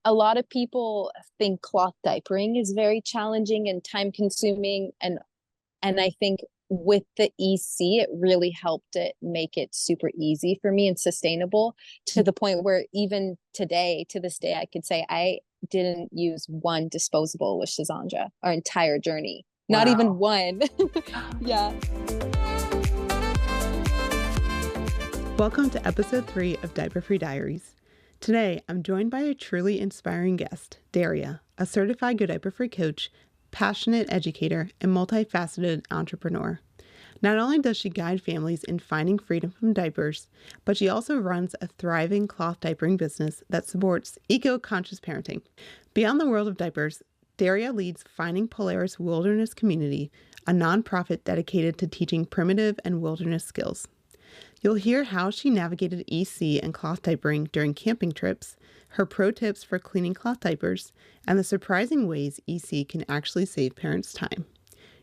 a lot of people think cloth diapering is very challenging and time consuming, and I think with the EC it really helped it make it super easy for me and sustainable, to the point where even today, to this day, I could say I didn't use one disposable with Shazandra our entire journey. Not even Wow. one. Yeah. Welcome to episode 3 of Diaper Free Diaries. Today, I'm joined by a truly inspiring guest, Daria, a certified Go Diaper Free coach, passionate educator, and multifaceted entrepreneur. Not only does she guide families in finding freedom from diapers, but she also runs a thriving cloth diapering business that supports eco-conscious parenting. Beyond the world of diapers, Daria leads Finding Polaris Wilderness Community, a nonprofit dedicated to teaching primitive and wilderness skills. You'll hear how she navigated EC and cloth diapering during camping trips, her pro tips for cleaning cloth diapers, and the surprising ways EC can actually save parents time.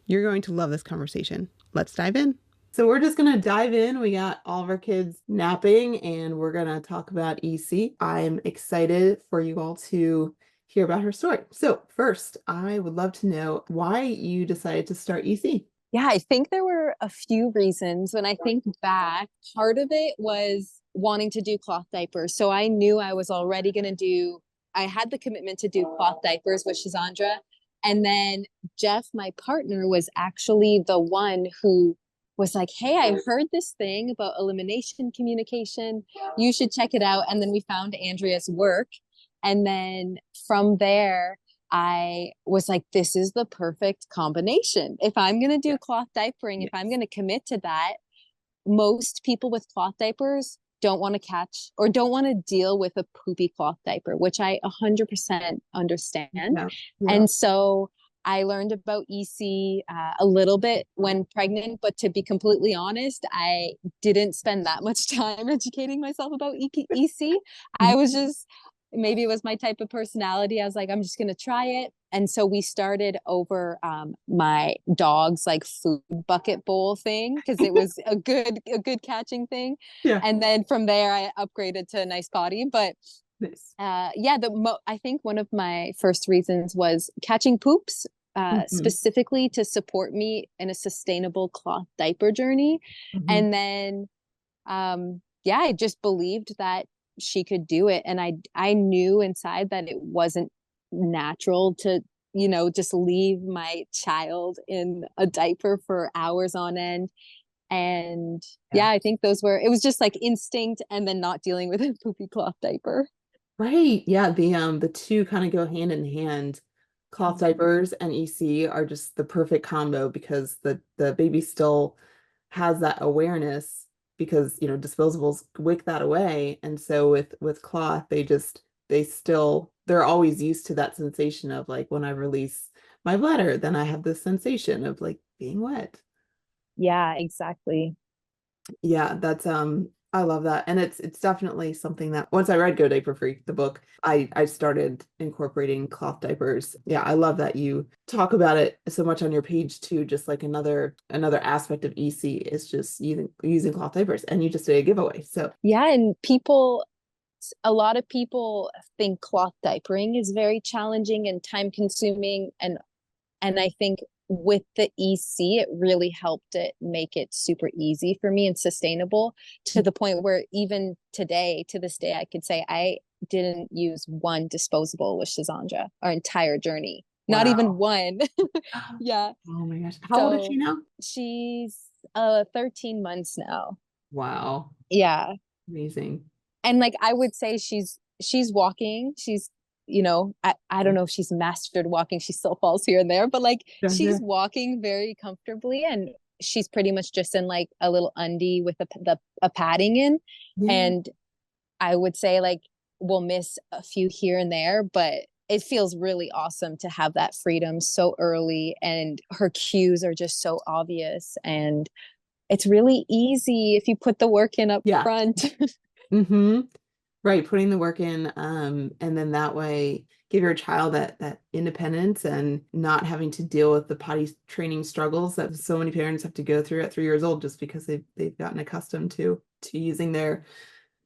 You're going to love this conversation. Let's dive in. So we're just going to dive in. We got all of our kids napping and we're going to talk about EC. I'm excited for you all to hear about her story. So first, I would love to know why you decided to start EC. Yeah, I think there were a few reasons. When I think back, part of it was wanting to do cloth diapers. So I knew I was already going to I had the commitment to do cloth diapers with Shazandra. And then Jeff, my partner, was actually the one who was like, hey, I heard this thing about elimination communication. You should check it out. And then we found Andrea's work. And then from there, I was like, this is the perfect combination. If I'm going to do cloth diapering, if I'm going to commit to that, most people with cloth diapers don't want to catch or don't want to deal with a poopy cloth diaper, which I 100% understand. Yeah. And so I learned about EC a little bit when pregnant, but to be completely honest, I didn't spend that much time educating myself about EC. I was just, maybe it was my type of personality. I was like, I'm just going to try it. And so we started over my dog's like food bucket bowl thing, because it was a good catching thing. Yeah. And then from there I upgraded to a nice potty. But Nice. I think one of my first reasons was catching poops, specifically to support me in a sustainable cloth diaper journey. And then, I just believed that she could do it. And I knew inside that it wasn't natural to, just leave my child in a diaper for hours on end. And I think it was just like instinct, and then not dealing with a poopy cloth diaper. Right. Yeah. The two kind of go hand in hand. Cloth diapers and EC are just the perfect combo because the baby still has that awareness, because disposables wick that away. And so with cloth, they're always used to that sensation of like, when I release my bladder, then I have this sensation of like being wet. Yeah, exactly. Yeah, that's I love that. And it's definitely something that once I read Go Diaper Free, the book, I started incorporating cloth diapers. Yeah, I love that you talk about it so much on your page too. Just like another aspect of EC is just using cloth diapers, and you just did a giveaway. So yeah, and a lot of people think cloth diapering is very challenging and time consuming, and I think with the EC, it really helped it make it super easy for me and sustainable, to the point where even today, to this day, I could say I didn't use one disposable with Shazandra our entire journey. Not even one. Yeah. Oh my gosh. How old is she now? She's 13 months now. Wow. Yeah. Amazing. And like I would say she's walking. She's I don't know if she's mastered walking. She still falls here and there, but like she's walking very comfortably, and she's pretty much just in like a little undie with a padding in. And I would say like we'll miss a few here and there, but it feels really awesome to have that freedom so early, and her cues are just so obvious, and it's really easy if you put the work in up front. Right, putting the work in, and then that way give your child that independence and not having to deal with the potty training struggles that so many parents have to go through at 3 years old, just because they've gotten accustomed to using their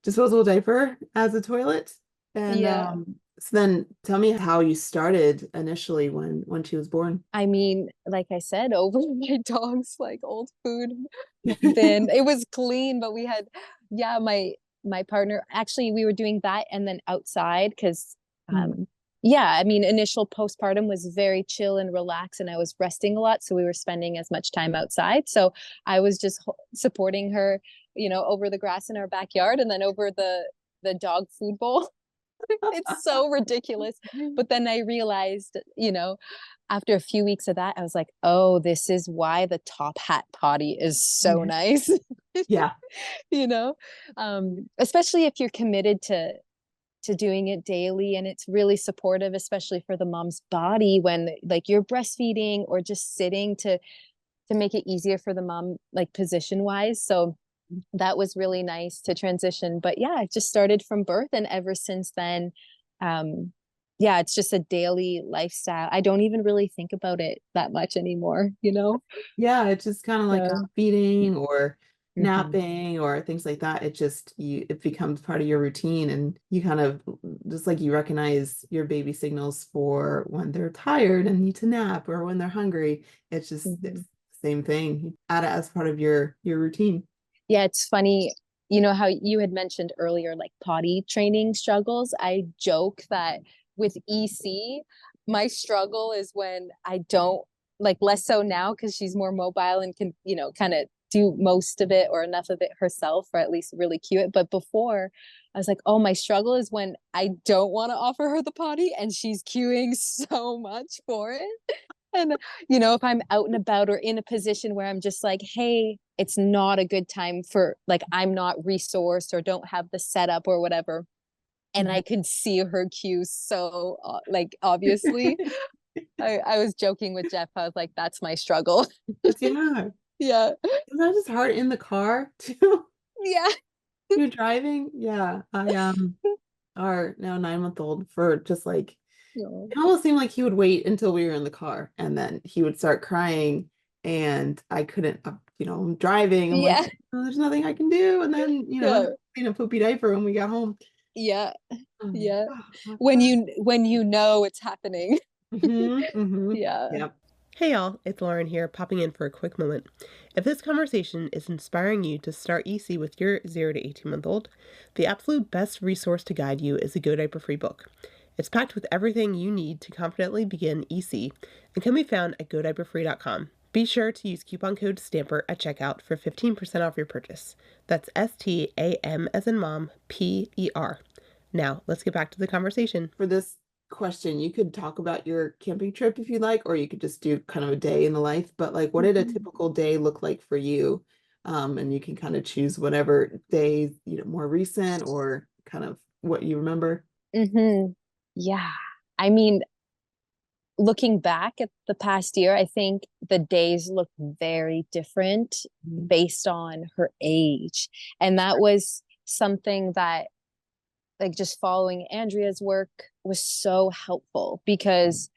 disposable diaper as a toilet. And So then tell me how you started initially when she was born. I mean, like I said, over my dog's like old food bin. It was clean, but we had, yeah, my partner, actually we were doing that and then outside because Mm. yeah, I mean, initial postpartum was very chill and relaxed and I was resting a lot, so we were spending as much time outside. So I was just supporting her, over the grass in our backyard and then over the dog food bowl. It's so ridiculous. But then I realized, after a few weeks of that, I was like, oh, this is why the top hat potty is so Yeah. nice. Yeah. you know, Especially if you're committed to doing it daily and it's really supportive, especially for the mom's body when like you're breastfeeding or just sitting to make it easier for the mom, like position wise. So that was really nice to transition. But yeah, I just started from birth and ever since then, um, yeah, it's just a daily lifestyle. I don't even really think about it that much anymore. Yeah, it's just kind of like So feeding or mhm. napping or things like that. It becomes part of your routine and you kind of just like you recognize your baby signals for when they're tired and need to nap or when they're hungry. It's Mhm. the same thing. You add it as part of your routine. Yeah, it's funny. You know how you had mentioned earlier, like potty training struggles. I joke that with EC, my struggle is when I don't, like, less so now because she's more mobile and can, kind of do most of it or enough of it herself, or at least really cue it. But before, I was like, oh, my struggle is when I don't want to offer her the potty and she's queuing so much for it. And, if I'm out and about or in a position where I'm just like, hey, it's not a good time for, like, I'm not resourced or don't have the setup or whatever. And I could see her cues so, like, obviously. I was joking with Jeff. I was like, that's my struggle. Yeah. Yeah. Is that just hard in the car too? Yeah. You're driving? Yeah. I our now 9 month old for just like No. it almost seemed like he would wait until we were in the car and then he would start crying and I couldn't, I'm driving. I'm like, Yeah. oh, there's nothing I can do. And then, Yeah. in a poopy diaper when we got home. Yeah. Um, Yeah. oh, my When God. you know it's happening. Yeah. Yep. Hey y'all, it's Lauren here, popping in for a quick moment. If this conversation is inspiring you to start EC with your 0 to 18-month-old, the absolute best resource to guide you is the Go Diaper Free book. It's packed with everything you need to confidently begin EC and can be found at godiaperfree.com. Be sure to use coupon code STAMPER at checkout for 15% off your purchase. That's STAM as in mom, PER. Now, let's get back to the conversation. For this question, you could talk about your camping trip if you like, or you could just do kind of a day in the life. But like, what did a Mhm. typical day look like for you? And you can kind of choose whatever days, more recent or kind of what you remember. Mhm. Yeah. I mean, looking back at the past year, I think the days look very different Mhm. based on her age. And that was something that, like, just following Andrea's work was so helpful because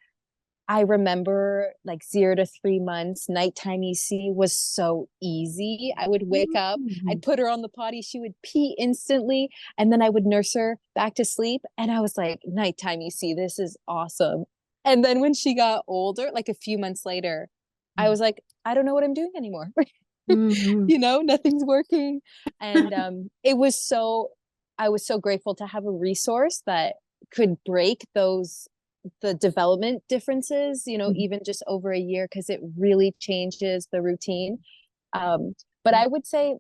I remember like 0 to 3 months, nighttime EC was so easy. I would wake up, I'd Mhm. put her on the potty, she would pee instantly, and then I would nurse her back to sleep. And I was like, nighttime EC, this is awesome. And then when she got older, like a few months later, I was like, I don't know what I'm doing anymore. Mhm. Nothing's working. And I was so grateful to have a resource that could break the development differences, even just over a year, because it really changes the routine. But I would say,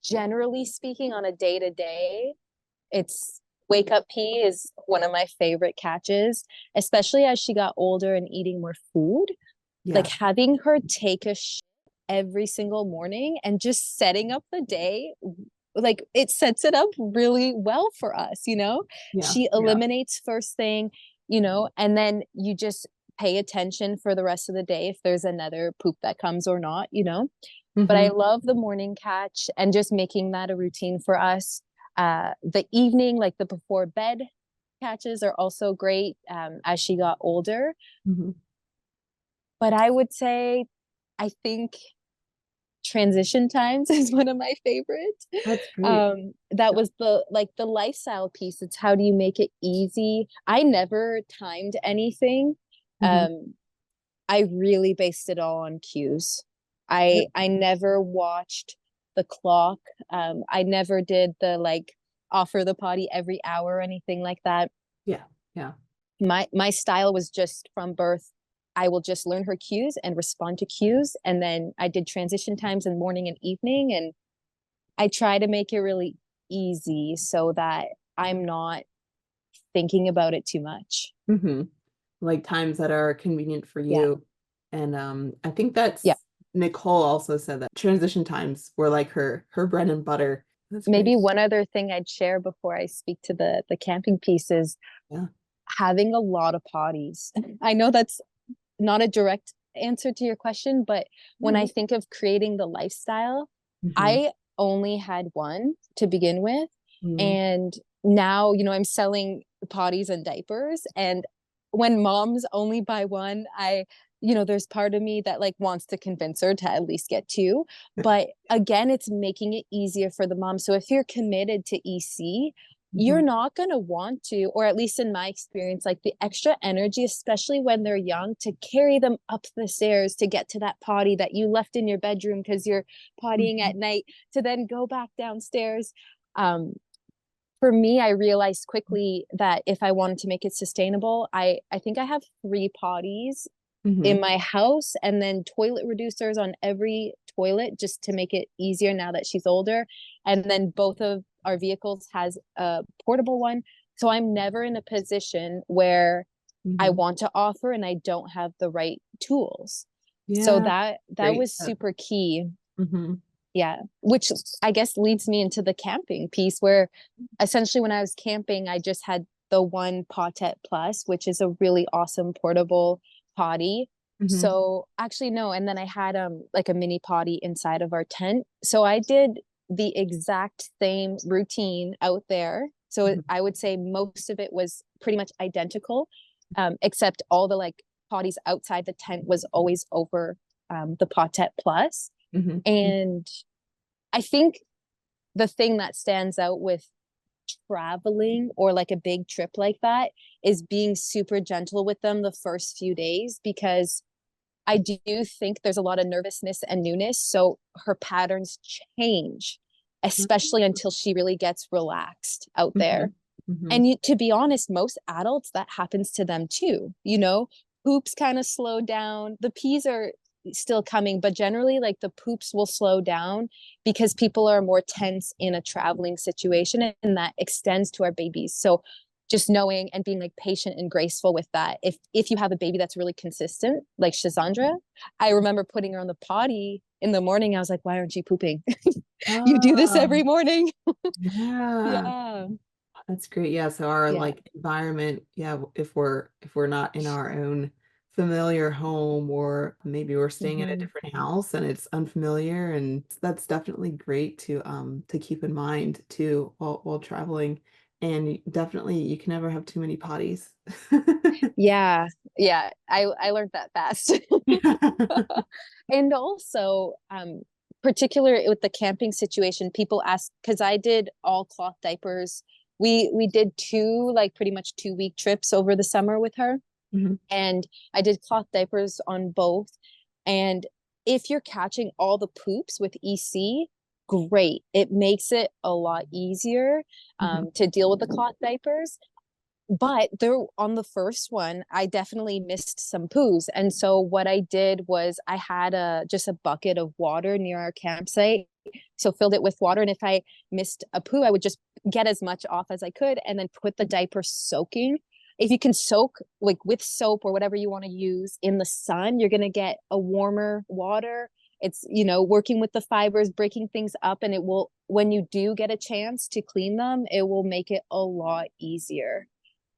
generally speaking, on a day to day, it's wake up pee is one of my favorite catches, especially as she got older and eating more food. Like Yeah. having her take a shit every single morning and just setting up the day, like it sets it up really well for us. Yeah. She Yeah. eliminates first thing, and then you just pay attention for the rest of the day if there's another poop that comes or not. But I Hmm. love the morning catch and just making that a routine for us. The evening, like the before bed catches, are also great as she got older. Hmm. But I would say, I think transition times is one of my favorite. That's great. That was the lifestyle piece. It's how do you make it easy? I never timed anything. Hmm. Um, I really based it all on cues. Yep. I never watched the clock. I never did the like offer the potty every hour or anything like that. Yeah. Yeah. My style was just from birth. I will just learn her cues and respond to cues. And then I did transition times in morning and evening. And I try to make it really easy so that I'm not thinking about it too much. Hmm. Like times that are convenient for Yeah. you. And I think Yeah. that's Nicole also said that transition times were like her bread and butter. That's great. Maybe one other thing I'd share before I speak to the camping piece is Yeah. having a lot of potties. I know that's not a direct answer to your question, but when I No. think of creating the lifestyle, Hmm. I only had one to begin with. Hmm. And now, I'm selling potties and diapers. And when moms only buy one, there's part of me that like wants to convince her to at least get two. But again, it's making it easier for the mom. So if you're committed to EC, Hmm. you're not going to want to, or at least in my experience, like the extra energy, especially when they're young, to carry them up the stairs to get to that potty that you left in your bedroom because you're pottying Hmm. at night, to then go back downstairs. Um, for me, I realized quickly that if I wanted to make it sustainable, I think I have 3 potties Hmm. in my house and then toilet reducers on every toilet just to make it easier now that she's older. And then both of our vehicles has a portable one. So I'm never in a position where I Hmm. want to offer and I don't have the right tools. So Yeah. that Great. was super key. Hmm. Yeah, which I guess leads me into the camping piece where essentially when I was camping, I just had the one Pottet Plus, which is a really awesome portable potty. Hmm. So actually no, and then I had like a mini potty inside of our tent. So I did the exact same routine out there. So Hmm. I would say most of it was pretty much identical, except all the like potties outside the tent was always over the Pottet Plus. Hmm. And I think the thing that stands out with traveling or like a big trip like that is being super gentle with them the first few days, because I do think there's a lot of nervousness and newness. So her patterns change, especially until she really gets relaxed out Hmm. there. Hmm. And to be honest, most adults, that happens to them too. Poops kind of slow down. The pees are still coming, but generally, like the poops will slow down because people are more tense in a traveling situation, and that extends to our babies. So just knowing and being like patient and graceful with that. If you have a baby that's really consistent, like Shazandra, I remember putting her on the potty in the morning. I was like, why aren't you pooping? You do this Oh, every morning. yeah. Yeah. That's great. Yeah, so our Yeah. like environment, yeah, if we're not in our own familiar home, or maybe we're staying at a Mm-hmm. different house and it's unfamiliar, and that's definitely great to keep in mind too while traveling. And definitely you can never have too many potties. Yeah, yeah, I learned that fast. And also, particular with the camping situation, people ask because I did all cloth diapers. We did two like pretty much 2-week trips over the summer with her, Mhm. and I did cloth diapers on both. And if you're catching all the poops with EC, great. It makes it a lot easier Mhm. to deal with the cloth diapers. But there on the first one, I definitely missed some poos. And so what I did was I had just a bucket of water near our campsite. So filled it with water. And if I missed a poo, I would just get as much off as I could and then put the diaper soaking. If you can soak like with soap or whatever you want to use in the sun, you're gonna get a warmer water. It's, working with the fibers, breaking things up, and it will, when you do get a chance to clean them, it will make it a lot easier.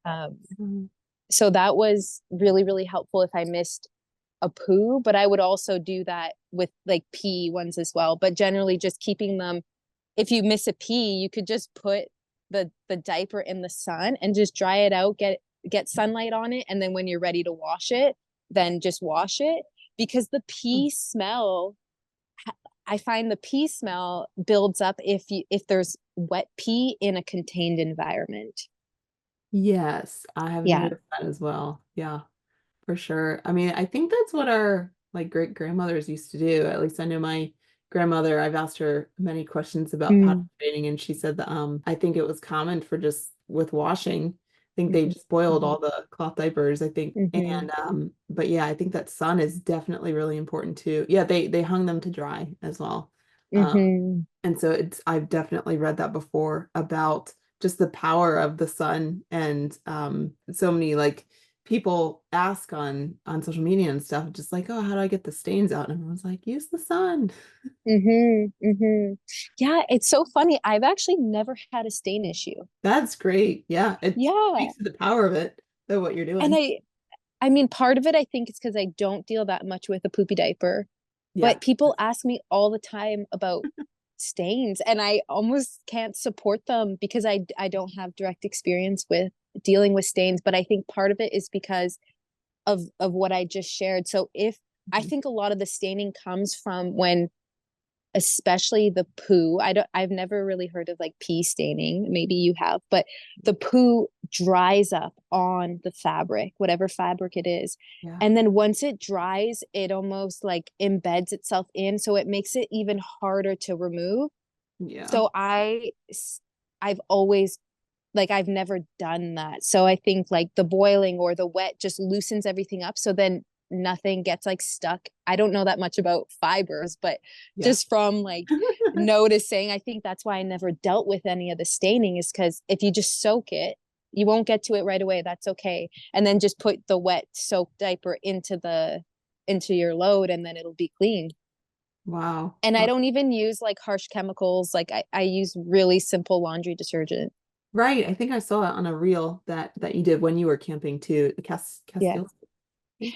Um, Mhm. so that was really, really helpful if I missed a poo, but I would also do that with like pee ones as well. But generally just keeping them, if you miss a pee, you could just put the diaper in the sun and just dry it out, get sunlight on it, and then when you're ready to wash it, then just wash it, because the pee smell I find the pee smell builds up if there's wet pee in a contained environment. Yes, I have Yeah. noticed that as well. Yeah, for sure. I mean, I think that's what our like great grandmothers used to do. At least I know my grandmother, I've asked her many questions about potty Mm. training, and she said that I think it was common for just with washing. I think they Mhm. just boiled all the cloth diapers, I think. Mhm. And but yeah, I think that sun is definitely really important too. Yeah, they hung them to dry as well. Mhm. And so I've definitely read that before about just the power of the sun and so many like people ask on social media and stuff, just like, oh, how do I get the stains out? And everyone's like, use the sun. Mhm. Mhm. Yeah, it's so funny. I've actually never had a stain issue. That's great. Yeah, it Yeah. speaks to the power of it, of what you're And doing. I mean, part of it I think it's because I don't deal that much with a poopy diaper. Yeah. But people ask me all the time about stains, and I almost can't support them because I don't have direct experience with dealing with stains. But I think part of it is because of what I just shared. So if I Mhm. think a lot of the staining comes from when, especially the poo. I've never really heard of like pee staining. Maybe you have, but the poo dries up on the fabric, whatever fabric it is. Yeah. And then once it dries, it almost like embeds itself in, so it makes it even harder to remove. Yeah. So I've always like I've never done that. So I think like the boiling or the wet just loosens everything up. So then nothing gets like stuck. I don't know that much about fibers, but Yeah. just from like noticing, I think that's why I never dealt with any of the staining, is because if you just soak it, you won't get to it right away. That's okay. And then just put the wet soaked diaper into your load, and then it'll be clean. Wow. And I Wow. don't even use like harsh chemicals. Like I use really simple laundry detergent. Right. I think I saw it on a reel that you did when you were camping too. The Yeah. Castile.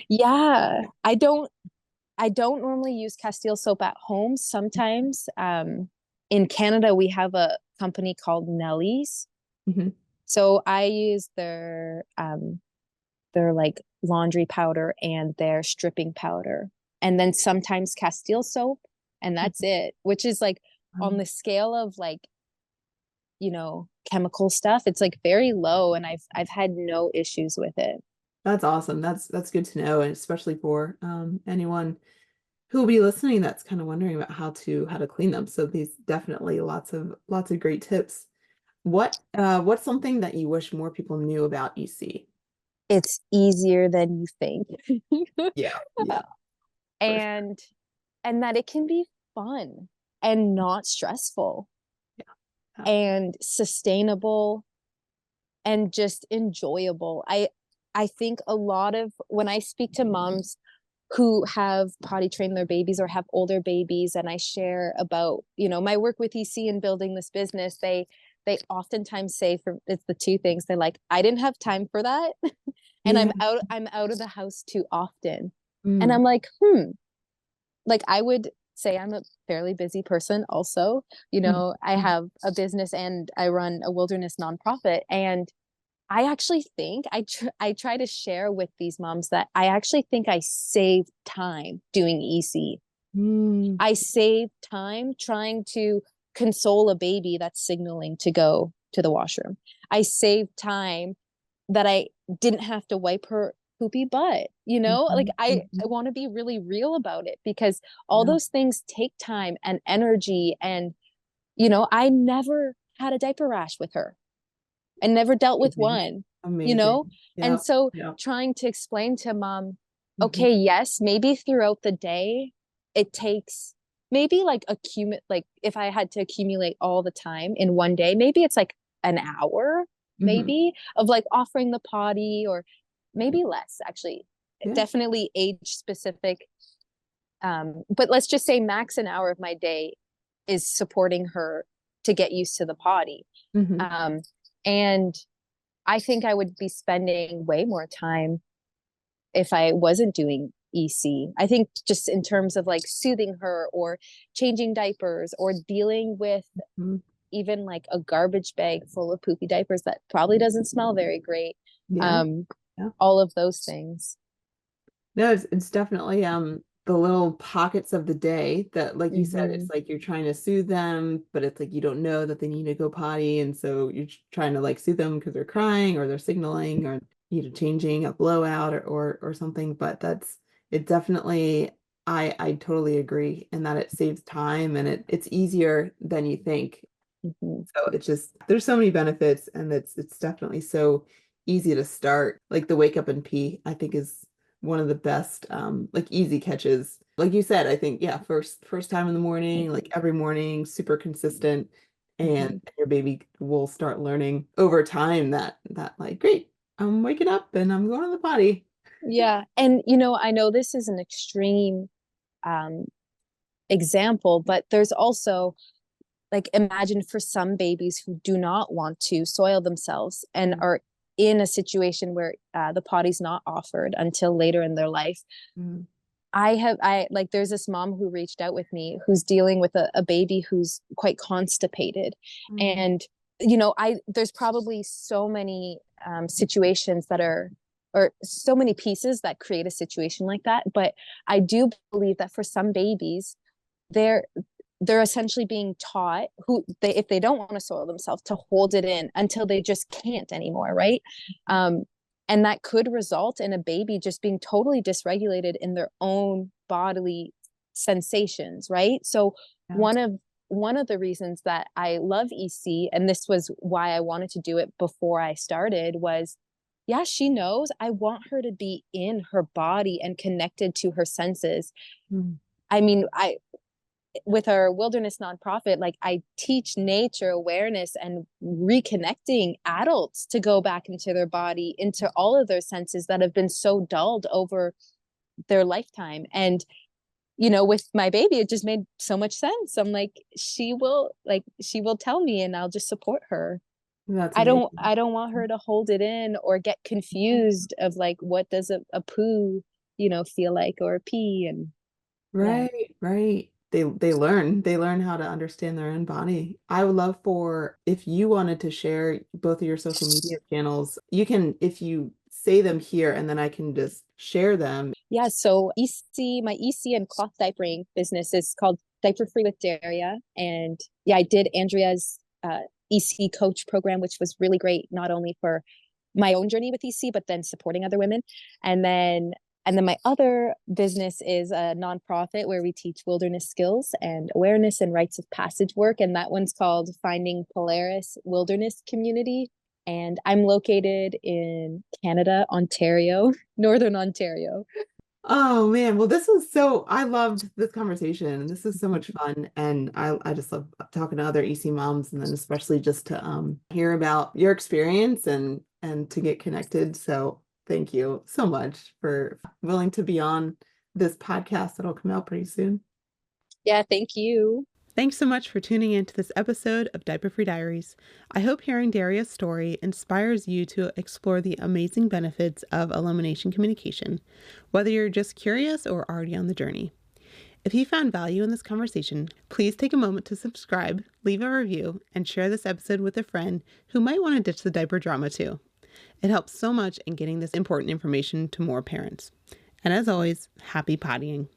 Yeah. I don't normally use Castile soap at home. Sometimes in Canada we have a company called Nellie's. Hmm. So I use their like laundry powder and their stripping powder. And then sometimes Castile soap, and that's it, which is like on the scale of like, chemical stuff, it's like very low, and I've had no issues with it. That's awesome. That's good to know, and especially for anyone who will be listening that's kind of wondering about how to clean them. So these definitely lots of great tips. What's something that you wish more people knew about EC? It's easier than you think. Yeah, yeah, for sure. and and that it can be fun and not stressful Yeah, yeah. and sustainable and just enjoyable. I think a lot of when I speak to moms who have potty trained their babies or have older babies, and I share about, my work with EC and building this business, they oftentimes say, for it's the two things, they're like, I didn't have time for that. And Yeah. I'm out of the house too often. And Mm, I'm like, like I would say I'm a fairly busy person also. mm, I have a business and I run a wilderness nonprofit, and I actually think I try to share with these moms that I actually think I save time doing EC. mm, I save time trying to console a baby that's signaling to go to the washroom. I save time that I didn't have to wipe her poopy butt. Like mhm, I mhm. want to be really real about it, because all Yeah, those things take time and energy. And, I never had a diaper rash with her and never dealt with amazing, one, you know? amazing. And Yeah, so yeah. trying to explain to mom, Mhm, okay, yes, maybe throughout the day, it takes maybe like like if I had to accumulate all the time in one day, maybe it's like an hour, mhm. maybe, of like offering the potty, or maybe less actually. Yeah. Definitely age specific. But let's just say max an hour of my day is supporting her to get used to the potty. Hmm. Um, and I think I would be spending way more time if I wasn't doing EC. I think just in terms of like soothing her or changing diapers or dealing with Hmm. even like a garbage bag full of poopy diapers that probably doesn't smell very great. Yeah. Um, Yeah. all of those things. No, it's definitely. the little pockets of the day that, like you said, Hmm. it's like you're trying to soothe them, but it's like you don't know that they need to go potty. And so you're trying to like soothe them because they're crying or they're signaling or need a changing, a blowout or something. But it definitely, I totally agree in that it saves time and it's easier than you think. Hmm. So it's just there's so many benefits and it's definitely so easy to start. Like the wake up and pee, I think is one of the best like easy catches. Like you said, I think yeah, first time in the morning, like every morning, super consistent and Hmm. your baby will start learning over time that like great, I'm waking up and I'm going to the potty. Yeah. And, I know this is an extreme um, example, but there's also like imagine for some babies who do not want to soil themselves and are in a situation where the potty's not offered until later in their life. Mm, I like there's this mom who reached out with me who's dealing with a baby who's quite constipated. mm, And, there's probably so many situations that are, or so many pieces that create a situation like that. But I do believe that for some babies, they're they're essentially being taught if they don't want to soil themselves to hold it in until they just can't anymore, right? um and that could result in a baby just being totally dysregulated in their own bodily sensations, right? So yeah. one of the reasons that I love EC, and this was why I wanted to do it before I started, was yeah, she knows I want her to be in her body and connected to her senses. Mm, I mean, I with our wilderness nonprofit, like I teach nature awareness and reconnecting adults to go back into their body, into all of their senses that have been so dulled over their lifetime. And, with my baby, it just made so much sense. I'm like, she will tell me and I'll just support her. that's I don't want her to hold it in or get confused of like, what does a poo, feel like, or a pee. And yeah. Right, right. They learn how to understand their own body. I would love for if you wanted to share both of your social media channels, you can if you say them here and then I can just share them. Yeah, so my EC and cloth diapering business is called Diaper Free with Daria. And yeah, I did Andrea's EC coach program, which was really great, not only for my own journey with EC, but then supporting other women. And then my other business is a nonprofit where we teach wilderness skills and awareness and rites of passage work. And that one's called Finding Polaris Wilderness Community. And I'm located in Canada, Ontario, Northern Ontario. Oh man, well I loved this conversation. This is so much fun and I just love talking to other EC moms and then especially just to hear about your experience and to get connected. So thank you so much for willing to be on this podcast that'll come out pretty soon. Yeah, thank you. Thanks so much for tuning in to this episode of Diaper Free Diaries. I hope hearing Daria's story inspires you to explore the amazing benefits of elimination communication, whether you're just curious or already on the journey. If you found value in this conversation, please take a moment to subscribe, leave a review, and share this episode with a friend who might want to ditch the diaper drama too. It helps so much in getting this important information to more parents. And as always, happy pottying.